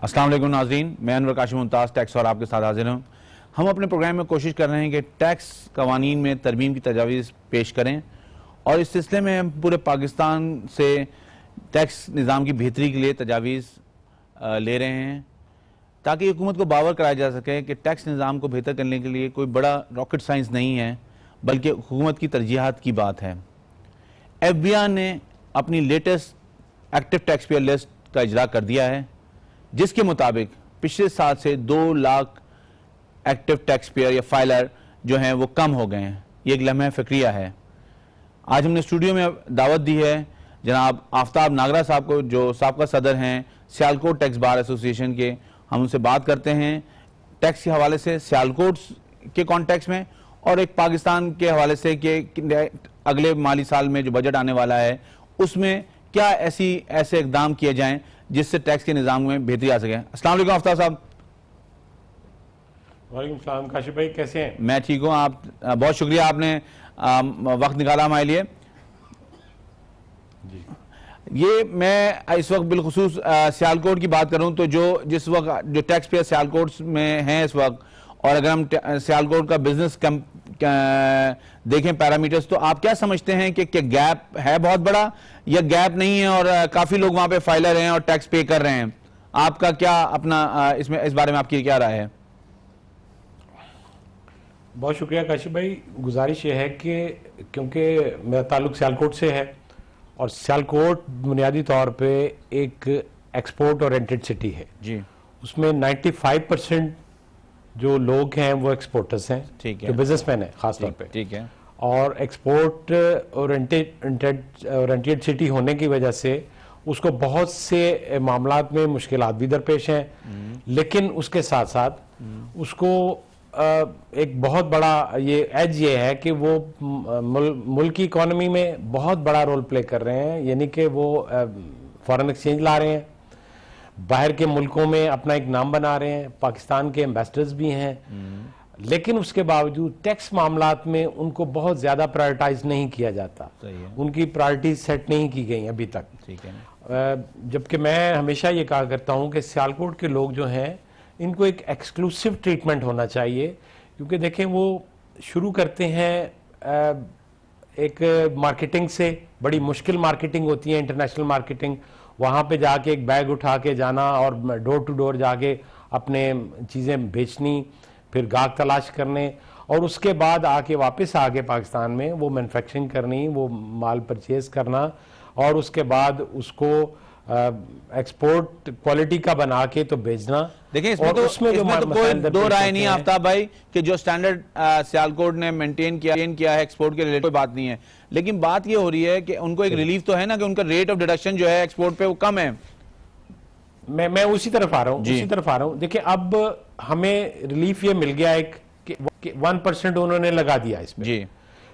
अस्सलाम वालेकुम नाज़रीन, मैं अनवर काशिम मुमताज़ टैक्स और आपके साथ हाजिर हूँ। हम अपने प्रोग्राम में कोशिश कर रहे हैं कि टैक्स कवानीन में तरमीम की तजावीज़ पेश करें और इस सिलसिले में हम पूरे पाकिस्तान से टैक्स निज़ाम की बेहतरी के लिए तजावीज़ ले रहे हैं ताकि हुकूमत को बावर कराया जा सके कि टैक्स निज़ाम को बेहतर करने के लिए कोई बड़ा रॉकेट साइंस नहीं है, बल्कि हुकूमत की तरजीहात की बात है। FBI ने अपनी latest active tax payer list का इजरा कर दिया है, जिसके मुताबिक पिछले साल से 2 लाख एक्टिव टैक्स पेयर या फाइलर जो हैं वो कम हो गए हैं। ये एक लम्हा फ़िक्रिया है। आज हमने स्टूडियो में दावत दी है जनाब आफ्ताब नागरा साहब को, जो साबका सदर हैं सियालकोट टैक्स बार एसोसिएशन के। हम उनसे बात करते हैं टैक्स के हवाले से सियालकोट के कॉन्टेक्स्ट में और एक पाकिस्तान के हवाले से कि अगले माली साल में जो बजट आने वाला है उसमें क्या ऐसे इकदाम किए जाएं जिससे टैक्स के निज़ाम में बेहतरी आ सके। अस्सलाम वालेकुम आफ्ताब साहब। वालेकुम सलाम काशिफ भाई, कैसे हैं? मैं ठीक हूँ, आप बहुत शुक्रिया, आपने वक्त निकाला हमारे लिए। जी, ये मैं इस वक्त बिलखुसूस सियालकोट की बात करूँ तो जिस वक्त जो टैक्स पेयर सियालकोट में हैं इस वक्त, और अगर हम सियालकोट का बिजनेस देखें पैरामीटर्स, तो आप क्या समझते हैं कि गैप है बहुत बड़ा या गैप नहीं है और काफ़ी लोग वहाँ पे फाइलर हैं और टैक्स पे कर रहे हैं? आपका क्या अपना इस बारे में आपकी क्या राय है? बहुत शुक्रिया काशिफ भाई। गुजारिश ये है कि क्योंकि मेरा ताल्लुक सियालकोट से है और सियालकोट बुनियादी तौर पे एक एक्सपोर्ट ओरिएंटेड सिटी है जी, उसमें 95% जो लोग हैं वो एक्सपोर्टर्स हैं, ठीक है, जो बिजनेसमैन हैं खास तौर पे, ठीक है। और एक्सपोर्ट ओरिएंटेड सिटी होने की वजह से उसको बहुत से मामलात में मुश्किलात भी दरपेश हैं, लेकिन उसके साथ साथ उसको एक बहुत बड़ा ये एज ये है कि वो मुल्क की इकॉनमी में बहुत बड़ा रोल प्ले कर रहे हैं, यानी कि वो फॉरेन एक्सचेंज ला रहे हैं, बाहर के मुल्कों में अपना एक नाम बना रहे हैं, पाकिस्तान के एम्बेसडर्स भी हैं, लेकिन उसके बावजूद टैक्स मामलात में उनको बहुत ज़्यादा प्रायोरिटाइज नहीं किया जाता, उनकी प्रायोरिटीज सेट नहीं की गई अभी तक। ठीक है। जबकि मैं हमेशा ये कहा करता हूँ कि सियालकोट के लोग जो हैं इनको एक एक्सक्लूसिव ट्रीटमेंट होना चाहिए, क्योंकि देखें वो शुरू करते हैं एक मार्केटिंग से, बड़ी मुश्किल मार्केटिंग होती है, इंटरनेशनल मार्केटिंग, वहाँ पे जाके एक बैग उठा के जाना और डोर टू डोर जाके अपने चीज़ें बेचनी, फिर गाहक तलाश करने, और उसके बाद आके वापस आके पाकिस्तान में वो मैन्युफैक्चरिंग करनी, वो माल परचेज करना, और उसके बाद उसको एक्सपोर्ट क्वालिटी का बना के तो बेचना। देखिए इसमें तो कोई दो राय नहीं है आफ्ताब भाई कि जो स्टैंडर्ड सियालकोट ने मेंटेन किया है एक्सपोर्ट के रिलेटेड, कोई बात नहीं है, लेकिन बात ये हो रही है कि उनको एक रिलीफ तो है ना कि उनका रेट ऑफ डिडक्शन जो है एक्सपोर्ट पे वो कम है। मैं उसी तरफ आ रहा हूँ, देखिए अब हमें रिलीफ ये मिल गया एक कि 1% उन्होंने लगा दिया इसमें जी,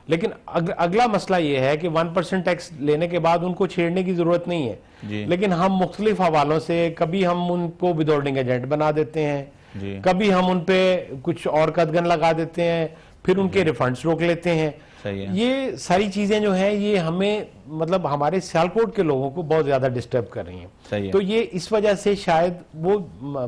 लेकिन अगला मसला ये है कि 1% टैक्स लेने के बाद उनको छेड़ने की जरूरत नहीं है जी। लेकिन हम मुख्तलिफ हवालों से कभी हम उनको विदहोल्डिंग एजेंट बना देते हैं जी, कभी हम उन पे कुछ और कदगन लगा देते हैं, फिर उनके रिफंड्स रोक लेते हैं। ये सारी चीजें जो हैं ये हमें मतलब हमारे सियालकोट के लोगों को बहुत ज्यादा डिस्टर्ब कर रही हैं। तो ये इस वजह से शायद वो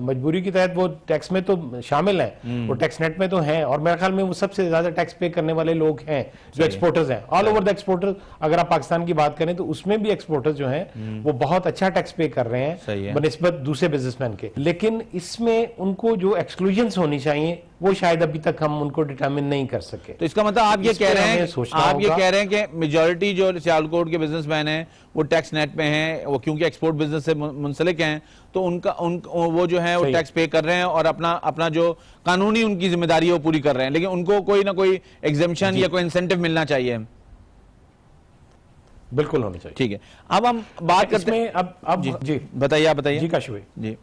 मजबूरी के तहत वो टैक्स में तो शामिल हैं, वो टैक्स नेट में तो हैं, और मेरे ख्याल में वो सबसे ज्यादा टैक्स पे करने वाले लोग हैं जो एक्सपोर्टर्स हैं, ऑल ओवर द एक्सपोर्टर्स। अगर आप पाकिस्तान की बात करें तो उसमें भी एक्सपोर्टर्स जो हैं वो बहुत अच्छा टैक्स पे कर रहे हैं बनिस्बत दूसरे बिजनेसमैन के, लेकिन इसमें उनको जो एक्सक्लूजन्स होनी चाहिए वो शायद अभी तक हम उनको डिटरमिन नहीं कर सके। तो इसका मतलब आप ये कह रहे हैं कि मेजॉरिटी जो सियालकोट के बिजनेसमैन हैं वो टैक्स नेट पे हैं, वो क्योंकि एक्सपोर्ट बिजनेस से मुंसलिक हैं, तो वो जो है वो टैक्स पे कर रहे हैं और अपना जो कानूनी उनकी जिम्मेदारी है वो पूरी कर रहे हैं, लेकिन उनको कोई ना कोई एग्जेम्पशन या कोई इंसेंटिव मिलना चाहिए। बिल्कुल होना चाहिए। ठीक है, अब हम बात करते हैं अब जी बताइए जी काशिफ जी।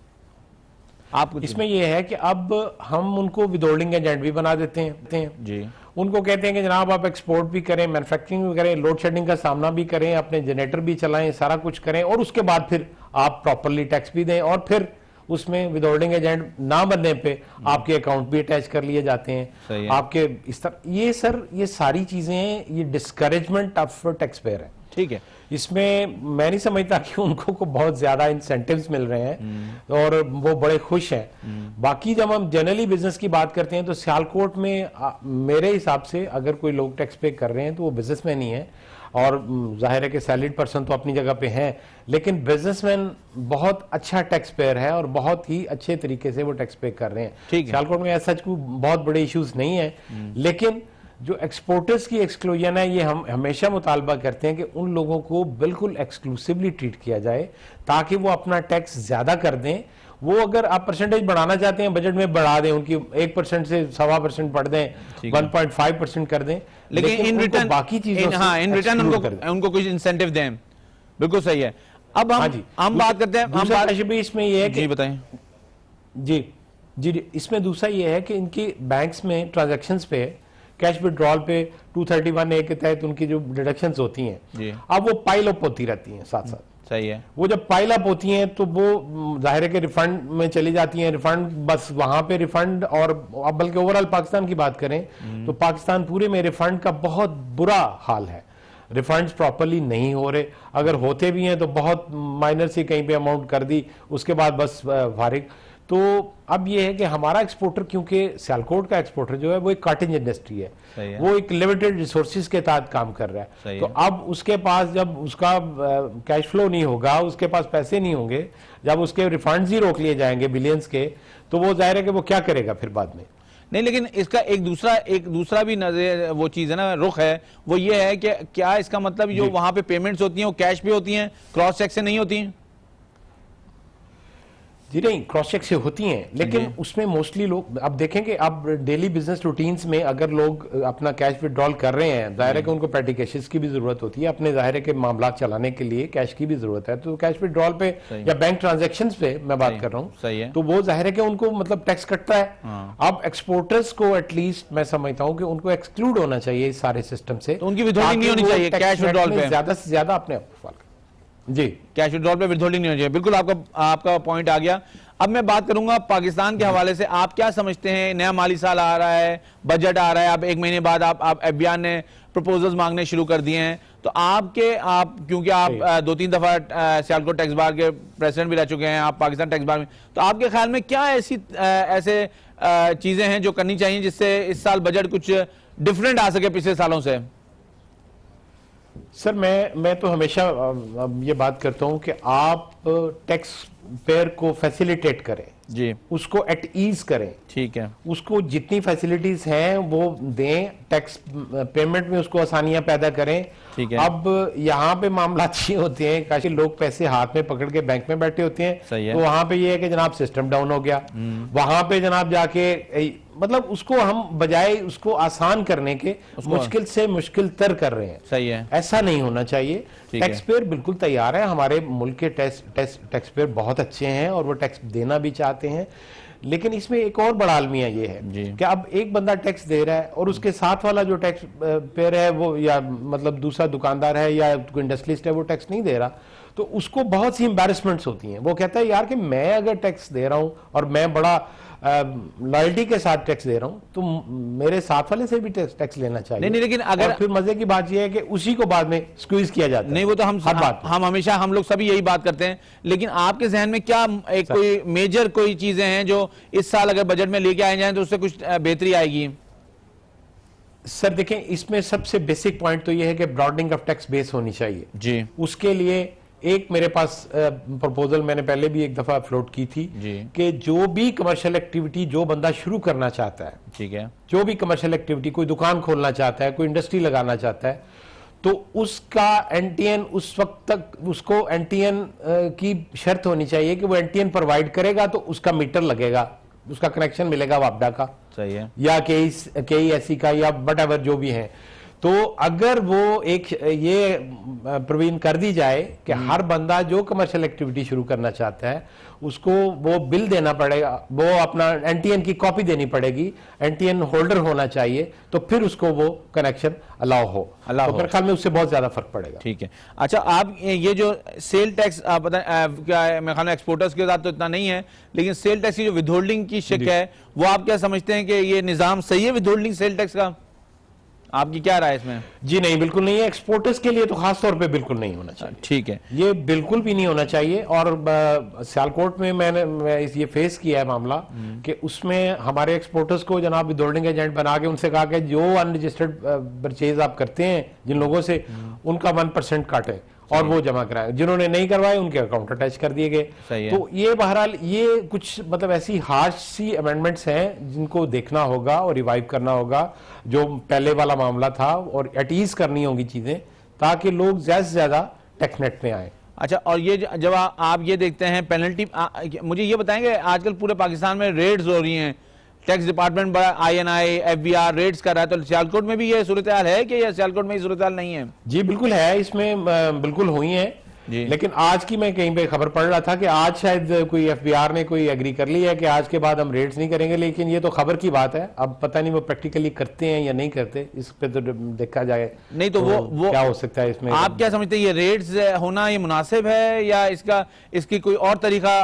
आप इसमें यह है कि अब हम उनको विदहोल्डिंग एजेंट भी बना देते हैं जी, उनको कहते हैं कि जनाब आप एक्सपोर्ट भी करें, मैन्युफैक्चरिंग भी करें, लोड शेडिंग का सामना भी करें, अपने जनरेटर भी चलाएं, सारा कुछ करें, और उसके बाद फिर आप प्रॉपर्ली टैक्स भी दें, और फिर उसमें विदहोल्डिंग एजेंट ना बनने पे आपके अकाउंट भी अटैच कर लिए जाते हैं आपके इस तरह। ये सारी चीजें ये डिस्करेजमेंट ऑफ टैक्स पेयर है। ठीक है, इसमें मैं नहीं समझता कि उनको को बहुत ज्यादा इंसेंटिव्स मिल रहे हैं और वो बड़े खुश हैं। बाकी जब हम जनरली बिजनेस की बात करते हैं तो सियालकोट में मेरे हिसाब से अगर कोई लोग टैक्स पे कर रहे हैं तो वो बिजनेसमैन ही है, और जाहिर है कि सैलरीड पर्सन तो अपनी जगह पे हैं, लेकिन बिजनेसमैन बहुत अच्छा टैक्स पेयर है और बहुत ही अच्छे तरीके से वो टैक्स पे कर रहे हैं। सियालकोट में ऐसा कोई बहुत बड़े इश्यूज नहीं है, लेकिन जो एक्सपोर्टर्स की एक्सक्लूजन है ये हम हमेशा मुतालबा करते हैं कि उन लोगों को बिल्कुल एक्सक्लूसिवली ट्रीट किया जाए ताकि वो अपना टैक्स ज्यादा कर दें। वो अगर आप परसेंटेज बढ़ाना चाहते हैं बजट में बढ़ा दें, उनकी 1% से 1.25% बढ़ दें, 1.5% कर दें, लेकिन इन रिटर्न बाकी चीजों इन रिटर्न उनको कुछ इंसेंटिव दें। बिल्कुल सही है। अब हम बात करते हैं इसमें ये है कि जी बताएं। जी जी इसमें दूसरा ये है कि इनकी बैंक्स में ट्रांजैक्शंस पे कैश विड्रॉल पे 231A के तहत उनकी जो डिडक्शंस होती हैं अब वो पाइल अप होती रहती हैं साथ साथ। सही है। वो जब पाइल अप होती हैं तो वो जाहिर है कि रिफंड में चली जाती हैं, रिफंड बस वहां पे रिफंड, और अब बल्कि ओवरऑल पाकिस्तान की बात करें तो पाकिस्तान पूरे में रिफंड का बहुत बुरा हाल है। रिफंड्स प्रॉपरली नहीं हो रहे, अगर होते भी हैं तो बहुत माइनर सी कहीं पे अमाउंट कर दी, उसके बाद बस फारिग। तो अब ये है कि हमारा एक्सपोर्टर, क्योंकि सियालकोट का एक्सपोर्टर जो है वो एक कॉटेज इंडस्ट्री है, वो एक लिमिटेड रिसोर्सेज के तहत काम कर रहा है, तो अब उसके पास जब उसका कैश फ्लो नहीं होगा, उसके पास पैसे नहीं होंगे, जब उसके रिफंड्स ही रोक लिए जाएंगे बिलियंस के, तो वो जाहिर है कि वो क्या करेगा फिर बाद में। नहीं, लेकिन इसका एक दूसरा भी नजर वो चीज है ना, रुख है, वो ये है कि क्या इसका मतलब जो वहां पे पेमेंट्स होती हैं वो कैश पे होती हैं, क्रॉस चेक से नहीं होती हैं? जी नहीं, क्रॉस चेक से होती हैं, लेकिन उसमें मोस्टली लोग अब देखेंगे, अब डेली बिजनेस रूटीन्स में अगर लोग अपना कैश विड्रॉल कर रहे हैं, जाहिर है कि उनको पेटी कैशेस की भी जरूरत होती है, अपने जाहिर है के मामला चलाने के लिए कैश की भी जरूरत है, तो कैश विड्रॉल पे या बैंक ट्रांजेक्शन पे मैं बात कर रहा हूँ, तो वो जाहिर है कि उनको मतलब टैक्स कटता है। अब एक्सपोर्टर्स को एटलीस्ट मैं समझता हूँ कि उनको एक्सक्लूड होना चाहिए इस सारे सिस्टम से, उनकी विथहोल्डिंग नहीं होनी चाहिए कैश विड्रॉल पे, ज्यादा से ज्यादा अपने जी कैश विड्रॉल पे विथहोल्डिंग नहीं होनी चाहिए। बिल्कुल आपका पॉइंट आ गया। अब मैं बात करूंगा पाकिस्तान के हवाले से, आप क्या समझते हैं, नया माली साल आ रहा है, बजट आ रहा है, आप एक महीने बाद आप एफबीआई ने प्रपोजल्स मांगने शुरू कर दिए हैं, तो आप क्योंकि आप 2-3 दफा सियालकोट टैक्स बार के प्रेसिडेंट भी रह चुके हैं, आप पाकिस्तान टैक्स बार में, तो आपके ख्याल में क्या ऐसे चीजें हैं जो करनी चाहिए जिससे इस साल बजट कुछ डिफरेंट आ सके पिछले सालों से? सर मैं तो हमेशा ये बात करता हूं कि आप टैक्स पेयर को फैसिलिटेट करें जी, उसको एट ईज करें, ठीक है, उसको जितनी फैसिलिटीज हैं वो दें, टैक्स पेमेंट में उसको आसानियां पैदा करें, ठीक है। अब यहाँ पे मामला अच्छे होते हैं, काफी लोग पैसे हाथ में पकड़ के बैंक में बैठे होते हैं, तो वहां पे ये है कि जनाब सिस्टम डाउन हो गया, वहां पे जनाब जाके मतलब उसको हम बजाय उसको आसान करने के मुश्किल से मुश्किल तर कर रहे हैं। सही है, ऐसा नहीं होना चाहिए। टैक्स पेयर बिल्कुल तैयार है, हमारे मुल्क के टैक्स पेयर बहुत अच्छे हैं और वो टैक्स देना भी चाहते हैं, लेकिन इसमें एक और बड़ा अलमिया ये है कि अब एक बंदा टैक्स दे रहा है और उसके साथ वाला जो टैक्स पेयर है वो, या मतलब दूसरा दुकानदार है या कोई इंडस्ट्रियलिस्ट है, वो टैक्स नहीं दे रहा, तो उसको बहुत सी एम्बैरेसमेंट्स होती हैं। वो कहता है यार कि मैं अगर टैक्स दे रहा हूं और मैं बड़ा लॉयल्टी के साथ टैक्स दे रहा हूं, तो मेरे साथ वाले से भी टैक्स लेना चाहिए। नहीं, लेकिन अगर फिर मजे की बात यह है कि उसी को बाद में स्क्वीज किया जाता है। नहीं, वो तो हम हमेशा हम लोग सभी यही बात करते हैं, लेकिन आपके जहन में क्या कोई मेजर कोई चीजें हैं जो इस साल अगर बजट में लेके आए जाए तो उससे कुछ बेहतरी आएगी? सर देखें, इसमें सबसे बेसिक पॉइंट तो यह है कि ब्रॉडनिंग ऑफ टैक्स बेस होनी चाहिए जी। उसके लिए एक मेरे पास प्रपोजल मैंने पहले भी एक दफा फ्लोट की थी कि जो भी कमर्शियल एक्टिविटी जो बंदा शुरू करना चाहता है, ठीक है, जो भी कमर्शियल एक्टिविटी, कोई दुकान खोलना चाहता है, कोई इंडस्ट्री लगाना चाहता है, तो उसका एनटीएन उस वक्त तक उसको एनटीएन की शर्त होनी चाहिए कि वो एनटीएन प्रोवाइड करेगा तो उसका मीटर लगेगा, उसका कनेक्शन मिलेगा वापडा का, सही है, या केईएससी का, या वटएवर जो भी है। तो अगर वो एक ये प्रवीण कर दी जाए कि हर बंदा जो कमर्शियल एक्टिविटी शुरू करना चाहता है उसको वो बिल देना पड़ेगा, वो अपना एनटीएन की कॉपी देनी पड़ेगी, एनटीएन होल्डर होना चाहिए, तो फिर उसको वो कनेक्शन अलाउ हो, तो मेरे ख्याल में उससे बहुत ज्यादा फर्क पड़ेगा। ठीक है। अच्छा, आप ये जो सेल टैक्स क्या मेरे ख्याल में एक्सपोर्टर्स के साथ तो इतना नहीं है, लेकिन सेल टैक्स की जो विथहोल्डिंग की शिक है, वो आप क्या समझते हैं कि ये निजाम सही है विथहोल्डिंग सेल टैक्स का? आपकी क्या राय इसमें? जी नहीं, बिल्कुल नहीं है। एक्सपोर्टर्स के लिए तो खास तौर पे बिल्कुल नहीं होना चाहिए। ठीक है, ये बिल्कुल भी नहीं होना चाहिए। और सियालकोट में मैं ये फेस किया है मामला कि उसमें हमारे एक्सपोर्टर्स को जनाब विदहोल्डिंग एजेंट बना के उनसे कहा कि जो अनरजिस्टर्ड परचेज आप करते हैं जिन लोगों से, उनका 1% काटे और वो जमा कराए। जिन्होंने नहीं करवाए उनके अकाउंट अटैच कर दिए गए। तो ये बहरहाल ये कुछ मतलब ऐसी हार्श सी अमेंडमेंट्स हैं जिनको देखना होगा और रिवाइव करना होगा, जो पहले वाला मामला था, और एटीज करनी होगी चीजें ताकि लोग ज्यादा से ज्यादा टेक्सनेट में आए। अच्छा, और ये जब आप ये देखते हैं पेनल्टी, मुझे ये बताएंगे आजकल पूरे पाकिस्तान में रेड्स हो रही हैं, टैक्स डिपार्टमेंट बड़ा INI FBR रेड्स कर रहा है, तो सियालकोट में भी ये सूरत हाल है कि या सियालकोट में ये सूरत हाल नहीं है? जी बिल्कुल है, इसमें बिल्कुल हुई है। लेकिन आज की मैं कहीं पे खबर पढ़ रहा था कि आज शायद कोई FBR ने कोई एग्री कर लिया है कि आज के बाद हम रेड्स नहीं करेंगे। लेकिन ये तो खबर की बात है, अब पता नहीं वो प्रैक्टिकली करते हैं या नहीं करते, इस पे तो देखा जाए। नहीं तो वो क्या हो सकता है इसमें? आप क्या समझते हैं, ये रेड्स होना ये मुनासिब है या इसकी कोई और तरीका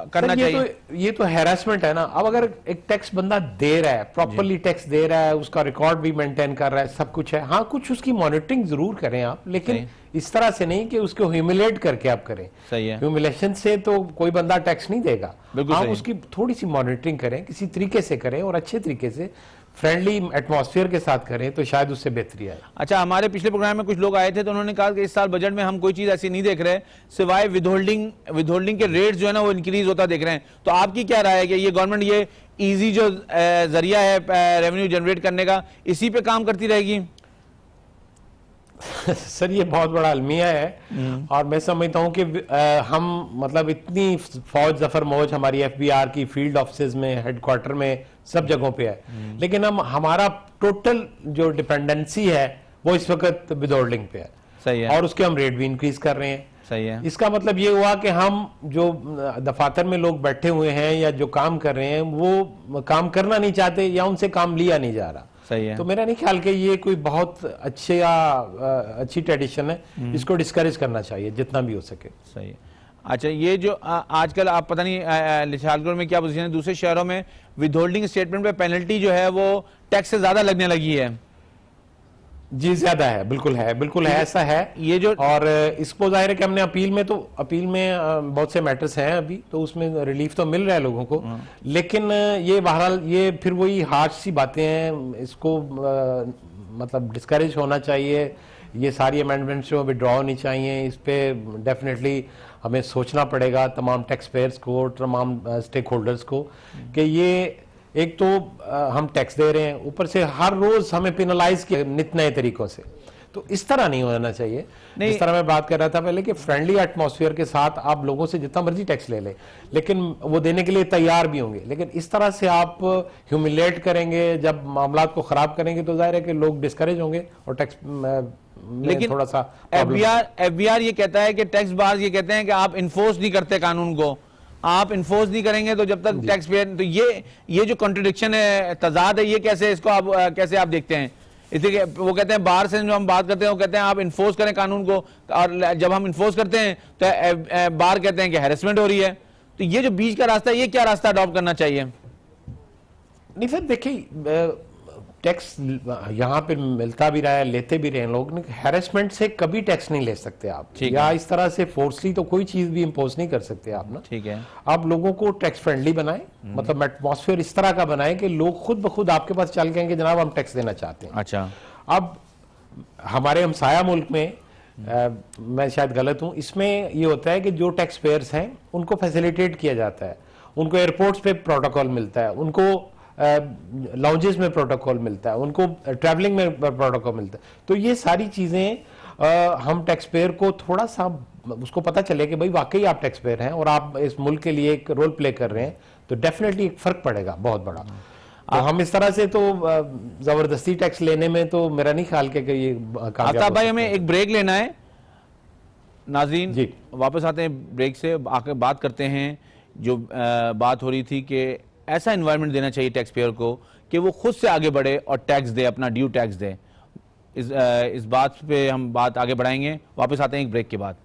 करना चाहिए? ये तो हैरेसमेंट है ना। अब अगर एक टैक्स बंदा दे रहा है, प्रॉपरली टैक्स दे रहा है, उसका रिकॉर्ड भी मेंटेन कर रहा है, सब कुछ है, हाँ कुछ उसकी मॉनिटरिंग जरूर करें आप, लेकिन इस तरह से नहीं कि उसको ह्यूमिलेट करके आप करें। सही है। ह्यूमिलेशन से तो कोई बंदा टैक्स नहीं देगा। आप उसकी थोड़ी सी मॉनिटरिंग करें, किसी तरीके से करें और अच्छे तरीके से फ्रेंडली एटमॉस्फेयर के साथ करें तो शायद उससे बेहतरी आए। अच्छा, हमारे पिछले प्रोग्राम में कुछ लोग आए थे तो उन्होंने कहा कि इस साल बजट में हम कोई चीज ऐसी नहीं देख रहे सिवाय विदहोल्डिंग के रेट जो है ना वो इंक्रीज होता देख रहे हैं। तो आपकी क्या राय है कि ये गवर्नमेंट ये इजी जो जरिया है रेवेन्यू जनरेट करने का, इसी पे काम करती रहेगी? सर ये बहुत बड़ा अलमिया है और मैं समझता हूं कि हम मतलब इतनी फौज जफर मौज हमारी FBR की फील्ड ऑफिस में, हेडक्वार्टर में, सब जगहों पे है, लेकिन हमारा टोटल जो डिपेंडेंसी है वो इस वक्त विदहोल्डिंग पे है। सही है। और उसके हम रेट भी इंक्रीज कर रहे हैं। सही है। इसका मतलब ये हुआ कि हम जो दफातर में लोग बैठे हुए हैं या जो काम कर रहे हैं वो काम करना नहीं चाहते या उनसे काम लिया नहीं जा रहा। सही है। तो मेरा नहीं ख्याल कि ये कोई बहुत अच्छी ट्रेडिशन है, इसको डिस्करेज करना चाहिए जितना भी हो सके। सही है। अच्छा, ये जो आजकल आप पता नहीं सियालकोट में क्या पोजीशन है, दूसरे शहरों में विदहोल्डिंग स्टेटमेंट पे पेनल्टी जो है वो टैक्स से ज्यादा लगने लगी है। जी ज्यादा है, बिल्कुल है, ऐसा है ये जो, और इसको जाहिर है कि हमने अपील में बहुत से मैटर्स हैं अभी, तो उसमें रिलीफ तो मिल रहा है लोगों को, लेकिन ये बहरहाल ये फिर वही हार्श सी बातें हैं, इसको मतलब डिस्करेज होना चाहिए। ये सारी अमेंडमेंट्स जो विड्रॉ होनी चाहिए, इस पे डेफिनेटली हमें सोचना पड़ेगा तमाम टैक्स पेयर्स को, तमाम स्टेक होल्डर्स को, कि ये एक तो हम टैक्स दे रहे हैं, ऊपर से हर रोज हमें पेनलाइज किया नित नए तरीकों से, तो इस तरह नहीं होना चाहिए। इस तरह मैं बात कर रहा था पहले कि फ्रेंडली एटमॉस्फेयर के साथ आप लोगों से जितना मर्जी टैक्स ले लें, लेकिन वो देने के लिए तैयार भी होंगे। लेकिन इस तरह से आप ह्यूमिलेट करेंगे, जब मामला को खराब करेंगे तो जाहिर है कि लोग डिस्करेज होंगे और टैक्स लेकिन थोड़ा सा FBR ये कहता है कि टैक्स बार्स ये कहते हैं कि आप इन्फोर्स नहीं करते कानून को, आप इन्फोर्स नहीं करेंगे तो जब तक टैक्स पेयर, तो ये जो कॉन्ट्रडिक्शन है, तजाद है, ये कैसे इसको आप कैसे आप देखते हैं? इसलिए वो कहते हैं बाहर से जो हम बात करते हैं वो कहते हैं आप इन्फोर्स करें कानून को, और जब हम इन्फोर्स करते हैं तो बाहर कहते हैं कि हैरेसमेंट हो रही है। तो ये जो बीच का रास्ता है, ये क्या रास्ता अडॉप्ट करना चाहिए? नहीं सर देखिए, टैक्स यहाँ पे मिलता भी रहा है, लेते भी रहे हैं लोग, हैरेसमेंट से कभी टैक्स नहीं ले सकते आप, या इस तरह से फोर्सली तो कोई चीज भी इंपोज नहीं कर सकते आप ना। ठीक है। आप लोगों को टैक्स फ्रेंडली बनाए, मतलब एटमॉस्फेयर इस तरह का बनाए कि लोग खुद ब खुद आपके पास चल के जनाब हम टैक्स देना चाहते हैं। अच्छा, अब हमारे हमसाया मुल्क में मैं शायद गलत हूं, इसमें ये होता है कि जो टैक्स पेयर्स हैं उनको फैसिलिटेट किया जाता है, उनको एयरपोर्ट्स पे प्रोटोकॉल मिलता है, उनको लाउंजेस में प्रोटोकॉल मिलता है, उनको ट्रैवलिंग में प्रोटोकॉल मिलता है। तो ये सारी चीजें हम टैक्स पेयर को थोड़ा सा उसको पता चले कि भाई वाकई आप टैक्स पेयर हैं और आप इस मुल्क के लिए एक रोल प्ले कर रहे हैं, तो डेफिनेटली एक फर्क पड़ेगा बहुत बड़ा। तो हम इस तरह से तो जबरदस्ती टैक्स लेने में तो मेरा नहीं ख्याल के ये आफ्ताब भाई, हमें एक ब्रेक लेना है। नाज़रीन जी वापस आते हैं ब्रेक से, आकर बात करते हैं जो बात हो रही थी कि ऐसा एनवायरनमेंट देना चाहिए टैक्स पेयर को कि वो खुद से आगे बढ़े और टैक्स दे, अपना ड्यू टैक्स दे। इस बात पे हम बात आगे बढ़ाएंगे, वापस आते हैं एक ब्रेक के बाद।